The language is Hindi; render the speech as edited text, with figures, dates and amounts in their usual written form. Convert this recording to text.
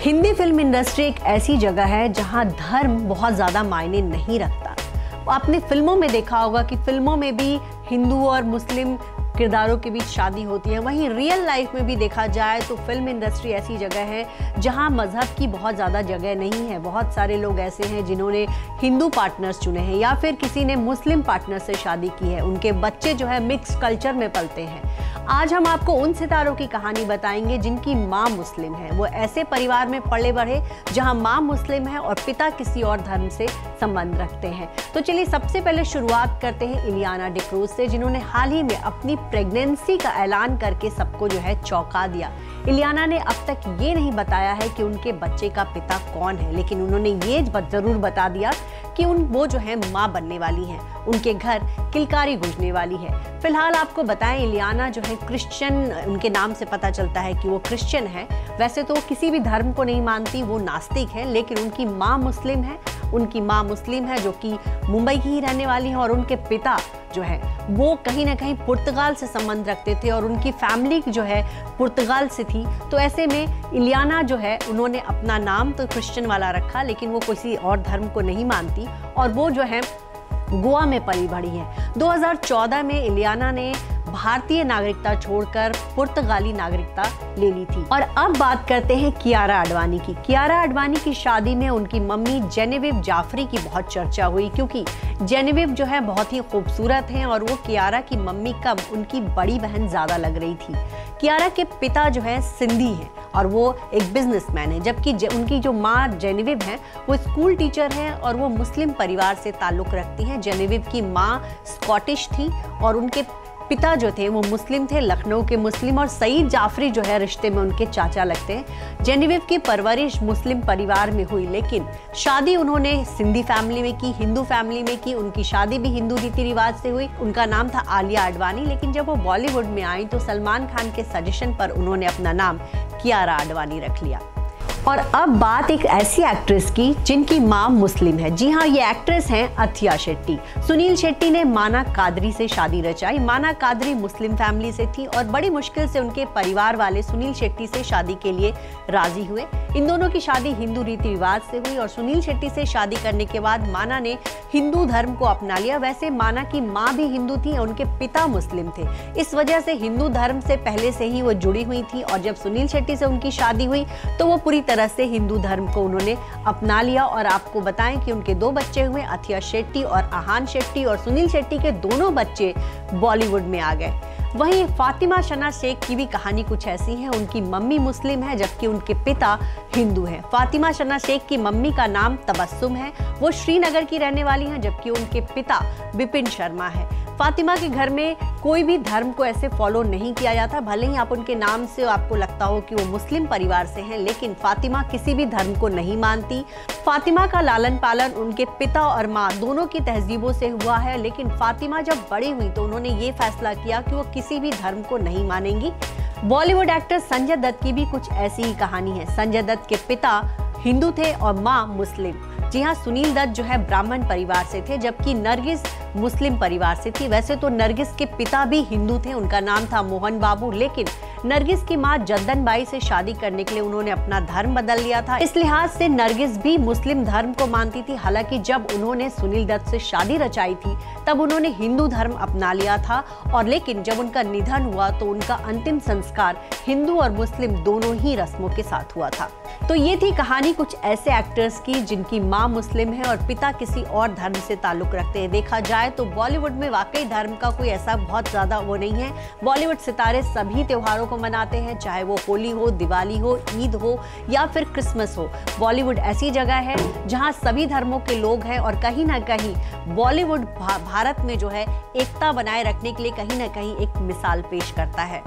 हिंदी फिल्म इंडस्ट्री एक ऐसी जगह है जहां धर्म बहुत ज़्यादा मायने नहीं रखता। आपने फिल्मों में देखा होगा कि फिल्मों में भी हिंदू और मुस्लिम किरदारों के बीच शादी होती है, वहीं रियल लाइफ में भी देखा जाए तो फिल्म इंडस्ट्री ऐसी जगह है जहां मज़हब की बहुत ज़्यादा जगह नहीं है। बहुत सारे लोग ऐसे हैं जिन्होंने हिंदू पार्टनर्स चुने हैं या फिर किसी ने मुस्लिम पार्टनर से शादी की है, उनके बच्चे जो है मिक्स कल्चर में पलते हैं। आज हम आपको उन सितारों की कहानी बताएंगे जिनकी माँ मुस्लिम है। वो ऐसे परिवार में पले बढ़े जहां माँ मुस्लिम है और पिता किसी और धर्म से संबंध रखते हैं। तो चलिए सबसे पहले शुरुआत करते हैं इलियाना डिक्रूज से, जिन्होंने हाल ही में अपनी प्रेगनेंसी का ऐलान करके सबको जो है चौंका दिया। इलियाना ने अब तक ये नहीं बताया है कि उनके बच्चे का पिता कौन है, लेकिन उन्होंने ये जरूर बता दिया कि वो जो है माँ बनने वाली हैं, उनके घर किलकारी गुजने वाली है। फिलहाल आपको बताएं, इलियाना जो है क्रिश्चियन, उनके नाम से पता चलता है कि वो क्रिश्चियन है। वैसे तो वो किसी भी धर्म को नहीं मानती, वो नास्तिक है, लेकिन उनकी माँ मुस्लिम है। उनकी माँ मुस्लिम है जो कि मुंबई की ही रहने वाली है और उनके पिता जो है वो कहीं ना कहीं पुर्तगाल से संबंध रखते थे और उनकी फैमिली जो है पुर्तगाल से थी। तो ऐसे में इलियाना जो है उन्होंने अपना नाम तो क्रिश्चियन वाला रखा, लेकिन वो किसी और धर्म को नहीं मानती और वो जो है गोवा में पली बढ़ी है। 2014 में इलियाना ने भारतीय नागरिकता छोड़कर पुर्तगाली नागरिकता ले ली थी। और अब बात करते हैं कियारा आडवाणी की। कियारा आडवाणी की शादी में उनकी मम्मी जेनेविव जाफरी की बहुत चर्चा हुई, क्योंकि जेनेविव जो है बहुत ही खूबसूरत हैं और वो कियारा की मम्मी का उनकी बड़ी बहन ज़्यादा लग रही थी। कियारा के पिता जो है सिंधी हैं और वो एक बिजनेसमैन है, जबकि उनकी जो माँ जेनेविव हैं वो स्कूल टीचर हैं और वो मुस्लिम परिवार से ताल्लुक़ रखती हैं। जेनेविव की माँ स्कॉटिश थी और उनके पिता जो थे वो मुस्लिम थे, लखनऊ के मुस्लिम, और सईद जाफरी जो है रिश्ते में उनके चाचा लगते हैं। जेनेविव की परवरिश मुस्लिम परिवार में हुई, लेकिन शादी उन्होंने सिंधी फैमिली में की, हिंदू फैमिली में की। उनकी शादी भी हिंदू रीति रिवाज से हुई। उनका नाम था आलिया आडवाणी, लेकिन जब वो बॉलीवुड में आई तो सलमान खान के सजेशन पर उन्होंने अपना नाम कियारा आडवाणी रख लिया। और अब बात एक ऐसी एक्ट्रेस की जिनकी माँ मुस्लिम है। जी हाँ, ये एक्ट्रेस हैं अथिया शेट्टी। सुनील शेट्टी ने माना कादरी से शादी रचाई। माना कादरी मुस्लिम फैमिली से थी और बड़ी मुश्किल से उनके परिवार वाले सुनील शेट्टी से शादी के लिए राजी हुए। इन दोनों की शादी हिंदू रीति रिवाज से हुई और सुनील शेट्टी से शादी करने के बाद माना ने हिंदू धर्म को अपना लिया। वैसे माना की माँ भी हिंदू थी और उनके पिता मुस्लिम थे, इस वजह से हिंदू धर्म से पहले से ही वो जुड़ी हुई थी। और जब सुनील शेट्टी से उनकी शादी हुई तो वो पूरी तरह से हिंदू धर्म को उन्होंने अपना लिया। और आपको बताएं कि उनके 2 बच्चे हुए, अथिया शेट्टी और आहान शेट्टी, और सुनील शेट्टी के दोनों बच्चे बॉलीवुड में आ गए। वहीं फातिमा शना शेख की भी कहानी कुछ ऐसी है। उनकी मम्मी मुस्लिम है जबकि उनके पिता हिंदू हैं। फातिमा शना शेख की मम्मी का नाम तबस्सुम है, वो श्रीनगर की रहने वाली हैं, जबकि उनके पिता विपिन शर्मा है। फातिमा के घर में कोई भी धर्म को ऐसे फॉलो नहीं किया जाता, भले ही आप उनके नाम से आपको लगता हो कि वो मुस्लिम परिवार से हैं, लेकिन फातिमा किसी भी धर्म को नहीं मानती। फातिमा का लालन पालन उनके पिता और माँ दोनों की तहजीबों से हुआ है, लेकिन फातिमा जब बड़ी हुई तो उन्होंने ये फैसला किया कि वो किसी भी धर्म को नहीं मानेंगी। बॉलीवुड एक्टर संजय दत्त की भी कुछ ऐसी ही कहानी है। संजय दत्त के पिता हिंदू थे और माँ मुस्लिम। जी हाँ, सुनील दत्त जो है ब्राह्मण परिवार से थे, जबकि नरगिस मुस्लिम परिवार से थी। वैसे तो नरगिस के पिता भी हिंदू थे, उनका नाम था मोहन बाबू, लेकिन नरगिस की माँ जद्दन बाई से शादी करने के लिए उन्होंने अपना धर्म बदल लिया था। इस लिहाज से नरगिस भी मुस्लिम धर्म को मानती थी। हालांकि जब उन्होंने सुनील दत्त से शादी रचाई थी तब उन्होंने हिंदू धर्म अपना लिया था, और लेकिन जब उनका निधन हुआ तो उनका अंतिम संस्कार हिंदू और मुस्लिम दोनों ही रस्मों के साथ हुआ था। तो ये थी कहानी कुछ ऐसे एक्टर्स की जिनकी माँ मुस्लिम है और पिता किसी और धर्म से ताल्लुक रखते हैं। देखा जाए तो बॉलीवुड में वाकई धर्म का कोई ऐसा बहुत ज्यादा वो नहीं है। बॉलीवुड सितारे सभी त्योहारों को मनाते हैं, चाहे वो होली हो, दिवाली हो, ईद हो या फिर क्रिसमस हो। बॉलीवुड ऐसी जगह है जहाँ सभी धर्मों के लोग हैं और कहीं ना कहीं बॉलीवुड भारत में जो है एकता बनाए रखने के लिए कहीं ना कहीं एक मिसाल पेश करता है।